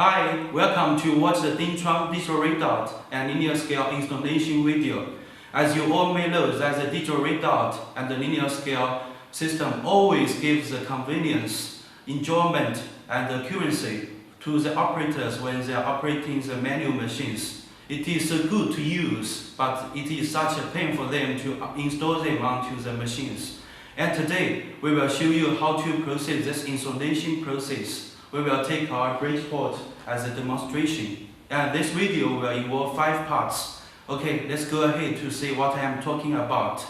Hi, welcome to watch the DRO digital readout and linear scale installation video. As you all may know, that the digital readout and the linear scale system always gives the convenience, enjoyment, and accuracy to the operators when they are operating the manual machines. It is so good to use, but it is such a pain for them to install them onto the machines. And today, we will show you how to proceed this installation process. We will take our breakboard as a demonstration. And this video will involve 5 parts. Okay, let's go ahead to see what I am talking about.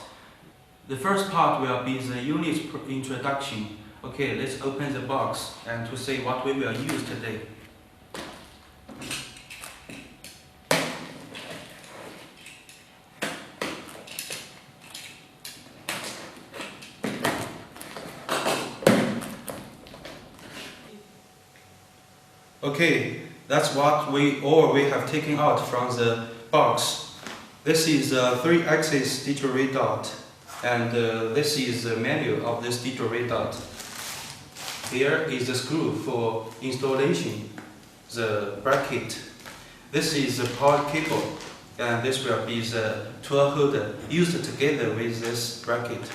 The first part will be the unit introduction. Okay, let's open the box and to see what we will use today. Okay, that's what we have taken out from the box. This is a 3-axis digital readout, and this is the manual of this digital readout. Here is the screw for installation, the bracket. This is the power cable, and this will be the tool holder used together with this bracket.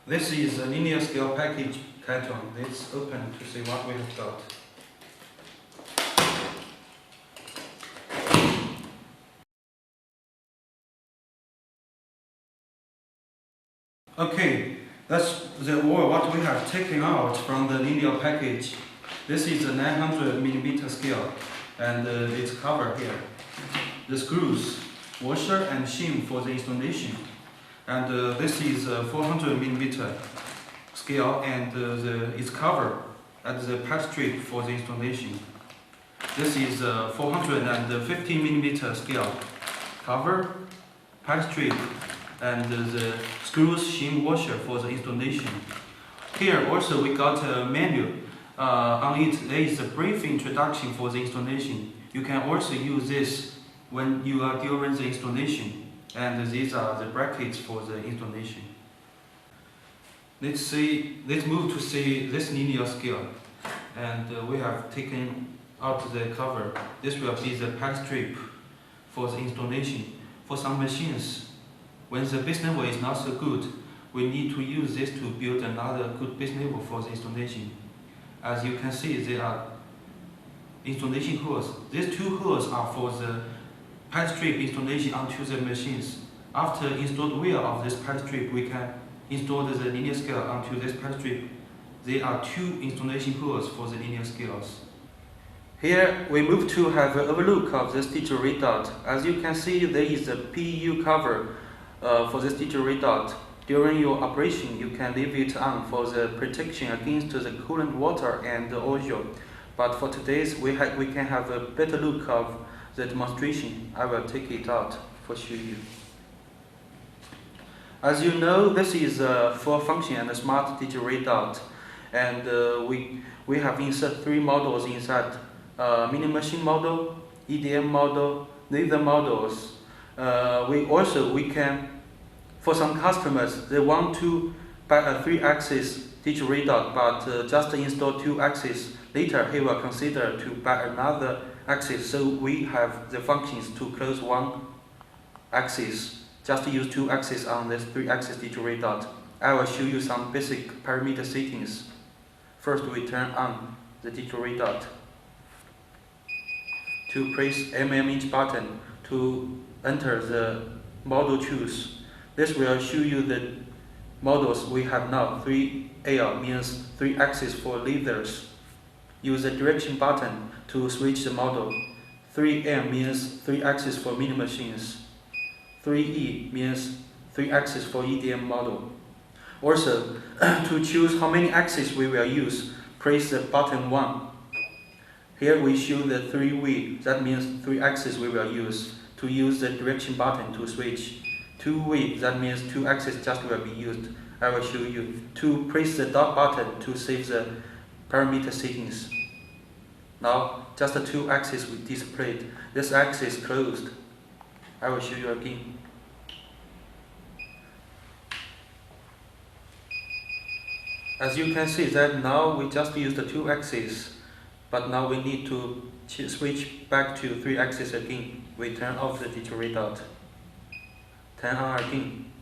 This is a linear scale package carton. Let's open to see what we have got. Okay, that's what we have taken out from the linear package. This is a 900mm scale, and it's covered here. The screws, washer and shim for the installation. And this is a 400mm scale, and it's covered at the patch strip for the installation. This is a 450mm scale, cover, patch strip, and the screws, shim, washer for the installation. Here also we got a manual. On it there is a brief introduction for the installation. You can also use this when you are during the installation. And these are the brackets for the installation. Let's move to see this linear scale. And we have taken out the cover. This will be the patch strip for the installation. For some machines, when the base level is not so good, we need to use this to build another good base level for the installation. As you can see, there are installation holes. These 2 holes are for the patch strip installation onto the machines. After installed wear of this patch strip, we can install the linear scale onto this patch strip. There are 2 installation holes for the linear scales. Here we move to have an overlook of this digital readout. As you can see, there is a PU cover for this digital readout. During your operation, you can leave it on for the protection against the coolant water and the oil. But for today's, we can have a better look of the demonstration. I will take it out for show you. As you know, this is a full function and a smart digital readout, and we have insert 3 models inside: mini machine model, EDM model, laser models. We can, for some customers, they want to buy a 3-axis digital readout, but just install 2 axes. Later, he will consider to buy another axis. So we have the functions to close 1 axis. Just use 2 axes on this 3-axis digital readout. I will show you some basic parameter settings. First, we turn on the digital readout. To press inch button to enter the model choose. This will show you the models we have now. 3L means 3 axis for lasers. Use the direction button to switch the model. 3M means 3 axis for mini machines. 3E means 3 axis for EDM model. Also, to choose how many axes we will use, press the button 1. Here we show the 3V, that means 3 axes we will use. To use the direction button to switch. 2V, that means 2 axes just will be used. I will show you. To press the dot button to save the parameter settings. Now, just the 2 axes we displayed. This axis closed. I will show you again. As you can see that now we just use the 2 axes But now we need to switch back to 3 axis again. We turn off the digital red dot. Turn on again.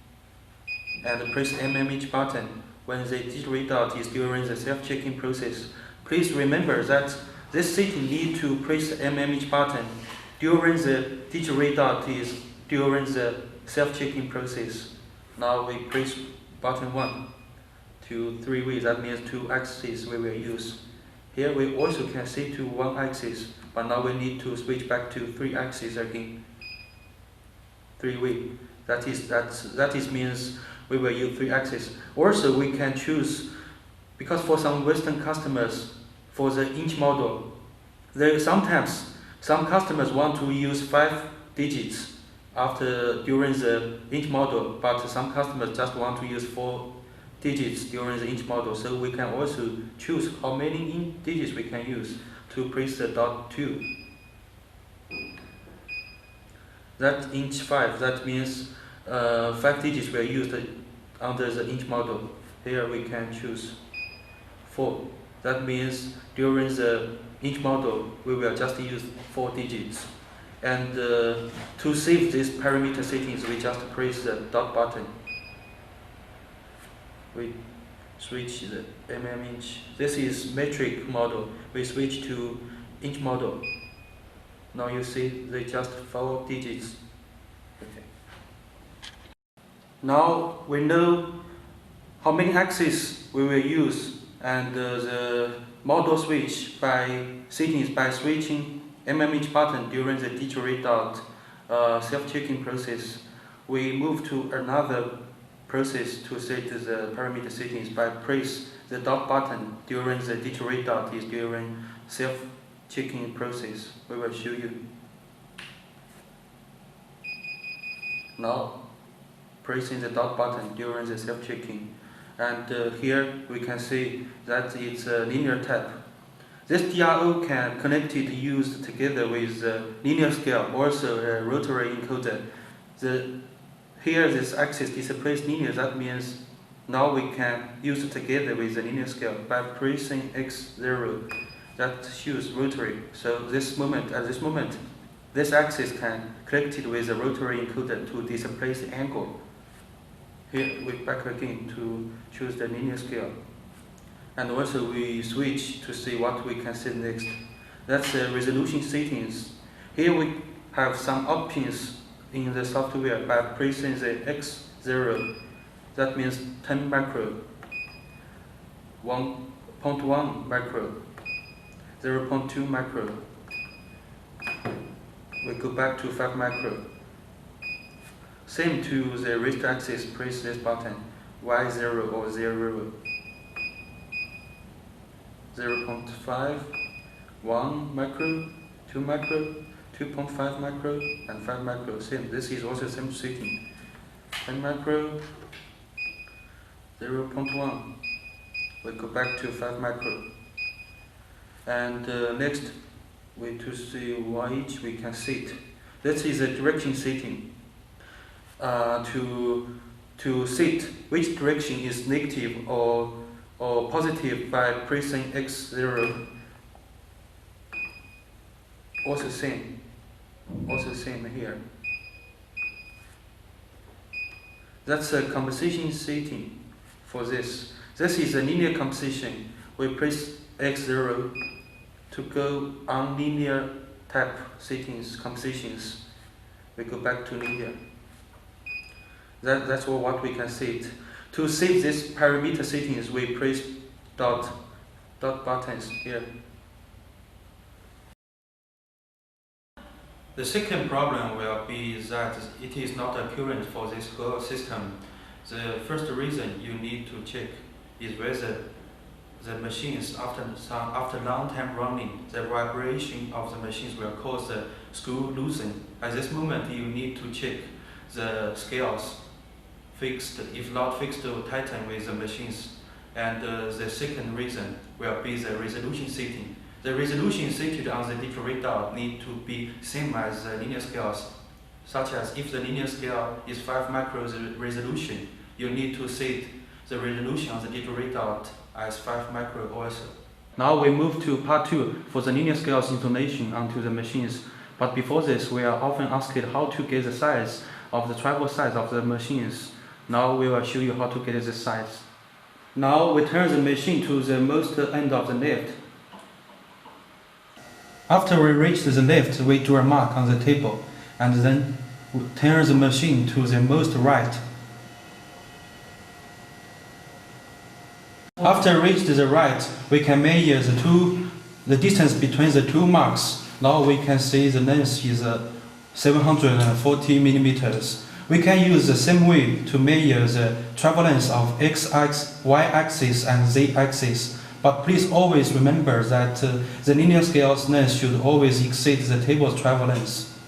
And press MMH button when the digital red dot is during the self-checking process. Please remember that this setting need to press the MMH button during the digital red dot is during the self-checking process. Now we press button 1 to 3 ways, that means 2 axes we will use. Here we also can set to 1 axis, but now we need to switch back to 3 axis again. 3 way. That is means we will use 3 axis. Also we can choose, because for some Western customers, for the inch model, sometimes some customers want to use 5 digits during the inch model, but some customers just want to use 4 digits during the inch model. So we can also choose how many digits we can use to press the dot 2. That inch 5, that means 5 digits were used under the inch model. Here we can choose 4. That means during the inch model we will just use 4 digits. And to save these parameter settings, we just press the dot button. We switch the inch. This is metric model. We switch to inch model. Now you see they just 4 digits. Okay. Now we know how many axes we will use, and the model switch by settings by switching MMH button during the digital red dot self-checking process. We move to another process to set the parameter settings by press the dot button during the digital red dot is during self-checking process. We will show you. Now pressing the dot button during the self-checking, and here we can see that it's a linear tap. This DRO can connect it used together with the linear scale, also a rotary encoder. Here this axis displays linear, that means now we can use it together with the linear scale by pressing X0. That shows rotary. So at this moment, this axis can connect it with the rotary encoder to display the angle. Here we back again to choose the linear scale. And also we switch to see what we can set next. That's the resolution settings. Here we have some options in the software by pressing the X0. That means 10 micro, 1.1 micro, 0.2 micro. We go back to 5 micro. Same to the wrist axis, press this button, Y0 or 0. 0.5, 1 micro, 2 micro, 2.5 micro, and 5 micro. Same. This is also same setting. 10 micro, 0.1. We go back to 5 micro. And next, to see what each we can set. This is a direction setting. To set which direction is negative or positive by pressing X0. Also same here. That's a composition setting for this. This is a linear composition. We press X0 to go on linear tap settings, compositions. We go back to linear. That's what we can set. To save this parameter settings, we press dot buttons here. The second problem will be that it is not accurate for this whole system. The first reason you need to check is whether the machines, after long time running, the vibration of the machines will cause the screw loosen. At this moment, you need to check the scales fixed. If not fixed, to tighten with the machines. And the second reason will be the resolution setting. The resolution set on the digital red dot need to be same as the linear scales, such as if the linear scale is 5 micro resolution, you need to set the resolution of the digital red dot as 5 micro also. Now we move to part 2 for the linear scales installation onto the machines. But before this, we are often asked how to get the size of the travel size of the machines. Now we will show you how to get the size. Now we turn the machine to the most end of the lift. After we reach the lift, we draw a mark on the table and then we turn the machine to the most right. After reach the right, we can measure the distance between the two marks. Now we can see the length is 740 millimeters. We can use the same way to measure the travel length of x-axis, y-axis and z-axis. But please always remember that the linear scale's length should always exceed the table's travel length.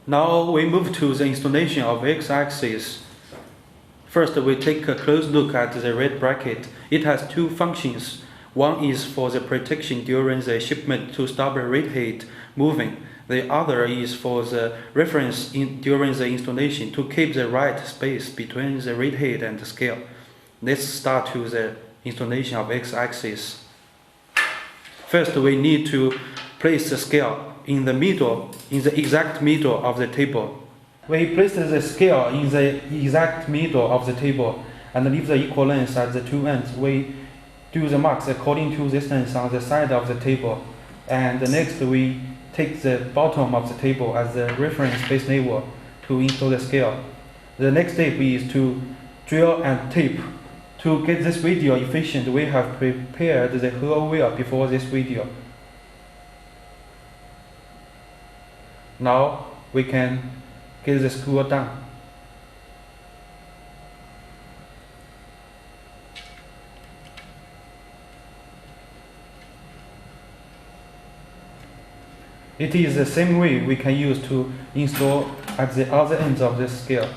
Now we move to the installation of x-axis. First, we take a close look at the red bracket. It has two functions. One is for the protection during the shipment to stop the rate height moving. The other is for the reference during the installation to keep the right space between the rate height and the scale. Let's start to the installation of x-axis. First, we need to place the scale in the exact middle of the table. We place the scale in the exact middle of the table and leave the equal length at the two ends. We do the marks according to this length on the side of the table. And next we take the bottom of the table as the reference base level to install the scale. The next step is to drill and tape. To get this video efficient, we have prepared the whole wheel before this video. Now we can get the screw done. It is the same way we can use to install at the other ends of the scale.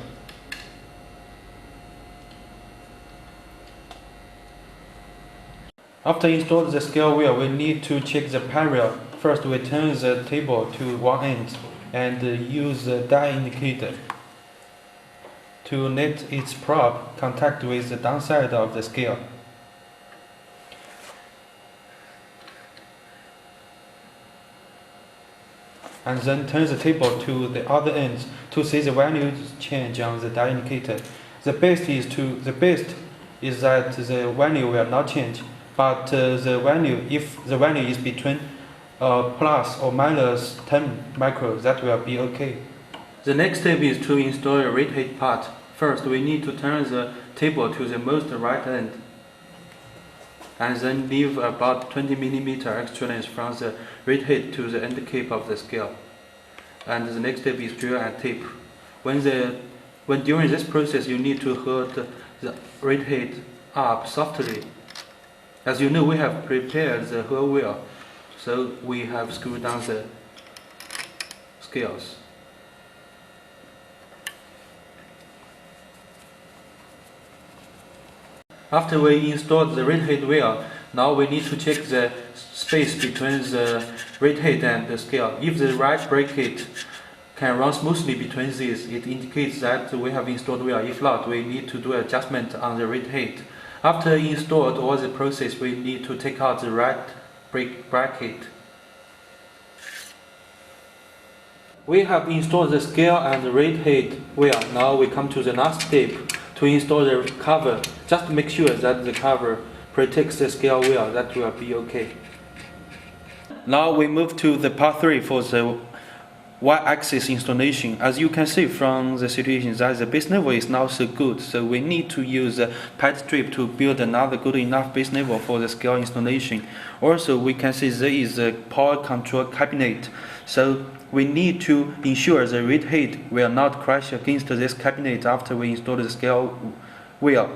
After installing the scale wheel, we need to check the parallel. First, we turn the table to one end and use the die indicator to let its probe contact with the downside of the scale. And then turn the table to the other end to see the values change on the die indicator. The best is that the value will not change, but if the value is between plus or minus 10 micros, that will be okay. The next step is to install a rate height part. First, we need to turn the table to the most right end and then leave about 20 mm extra length from the rate height to the end cap of the scale. And the next step is drill and tape. When during this process, you need to hold the rate height up softly. As you know, we have prepared the whole wheel, so we have screwed down the scales. After we installed the rate height wheel, now we need to check the space between the rate height and the scale. If the right bracket can run smoothly between these, it indicates that we have installed wheel. If not, we need to do adjustment on the rate height. After installed all the process, we need to take out the right bracket. We have installed the scale and the rate height wheel. Now we come to the last step to install the cover. Just make sure that the cover protects the scale wheel. That will be okay. Now we move to the part 3 for the y-axis installation. As you can see from the situation that the base level is not so good, so we need to use a pad strip to build another good enough base level for the scale installation. Also, we can see there is a power control cabinet, so we need to ensure the rate height will not crash against this cabinet after we install the scale wheel.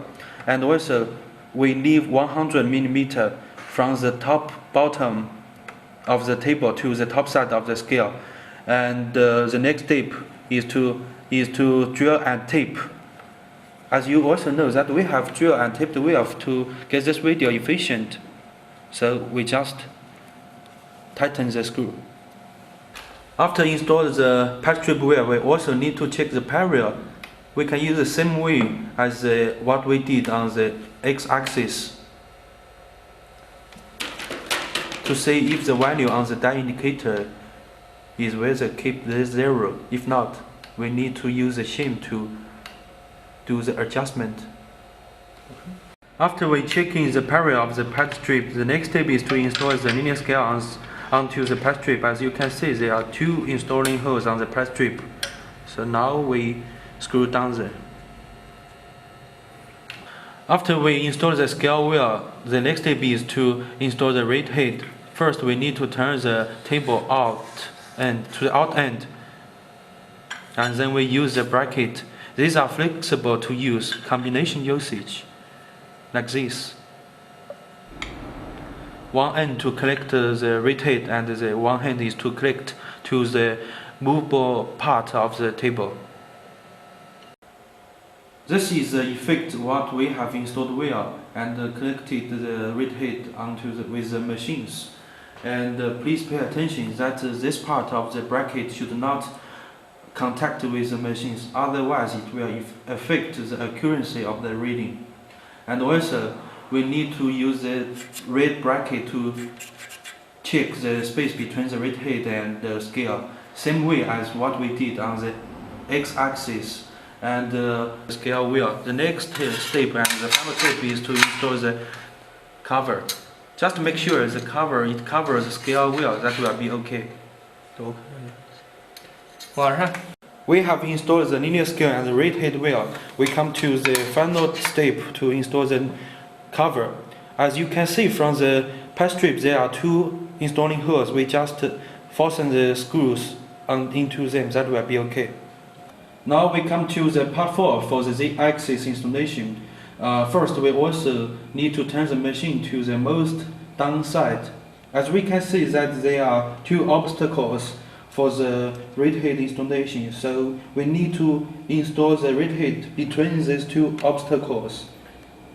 And also, we leave 100 mm from the bottom of the table to the top side of the scale. And the next step is to drill and tape. As you also know that we have drill and taped the wheel to get this video efficient, so we just tighten the screw. After installing the pad strip wheel, we also need to check the parallel. We can use the same way as what we did on the x-axis. to see if the value on the die indicator is whether keep the 0. If not, we need to use the shim to do the adjustment. After we checking the parallel of the pad strip, the next step is to install the linear scale onto the pad strip. As you can see, there are 2 installing holes on the pad strip. So now we screw down there. After we install the scale wheel, the next step is to install the rate head. First, we need to turn the table out and to the out end, and then we use the bracket. These are flexible to use, combination usage, like this. One end to collect the rate head, and the one hand is to collect to the movable part of the table. This is the effect what we have installed wheel and connected the rate head onto with the machines. And please pay attention that this part of the bracket should not contact with the machines, otherwise it will affect the accuracy of the reading. And also we need to use the red bracket to check the space between the rate head and the scale, same way as what we did on the x-axis and the scale wheel. The next step and the final step is to install the cover. Just make sure the cover it covers the scale wheel. That will be okay. We have installed the linear scale and the rate head wheel. We come to the final step to install the cover. As you can see from the pad strip, there are 2 installing holes. We just fasten the screws into them. That will be okay. Now we come to the part 4 for the Z-axis installation. First, we also need to turn the machine to the most downside. As we can see that there are 2 obstacles for the rate head installation, so we need to install the rate head between these 2 obstacles.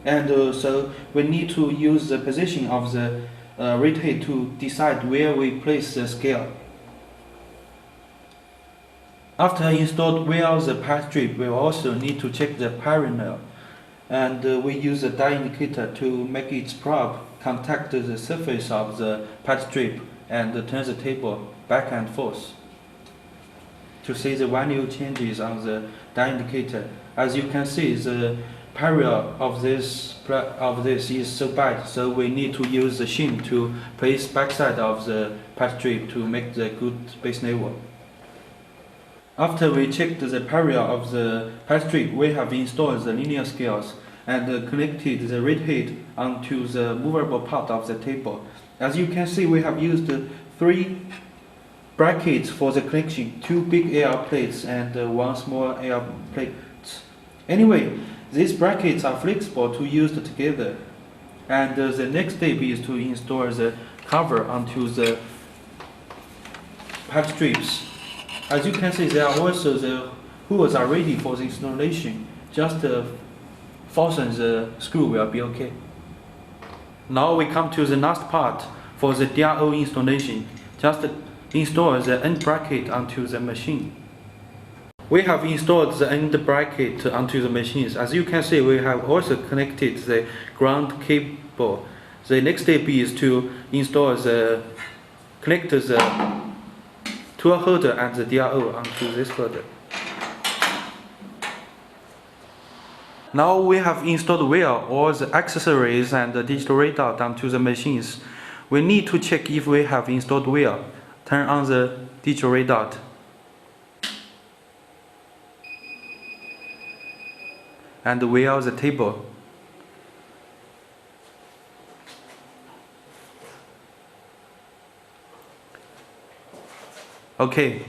And so we need to use the position of the rate head to decide where we place the scale. After installed wheel the pad strip, we also need to check the parallel, and we use the die indicator to make its probe contact the surface of the pad strip and turn the table back and forth to see the value changes on the die indicator. As you can see, the parallel of this is so bad, so we need to use the shim to place backside of the pad strip to make the good base level. After we checked the parallel of the pad strip, we have installed the linear scales and connected the rate head onto the movable part of the table. As you can see, we have used 3 brackets for the connection, 2 big air plates and 1 small air plate. Anyway, these brackets are flexible to use together. And the next step is to install the cover onto the pad strips. As you can see, there are also the holes are ready for the installation. Just fasten the screw will be okay. Now we come to the last part for the DRO installation. Just install the end bracket onto the machine. We have installed the end bracket onto the machines. As you can see, we have also connected the ground cable. The next step is to install connect the tool holder and the DRO onto this holder. Now we have installed well all the accessories and the digital radar onto the machines. We need to check if we have installed well. Turn on the digital radar. And wheel the table. Okay.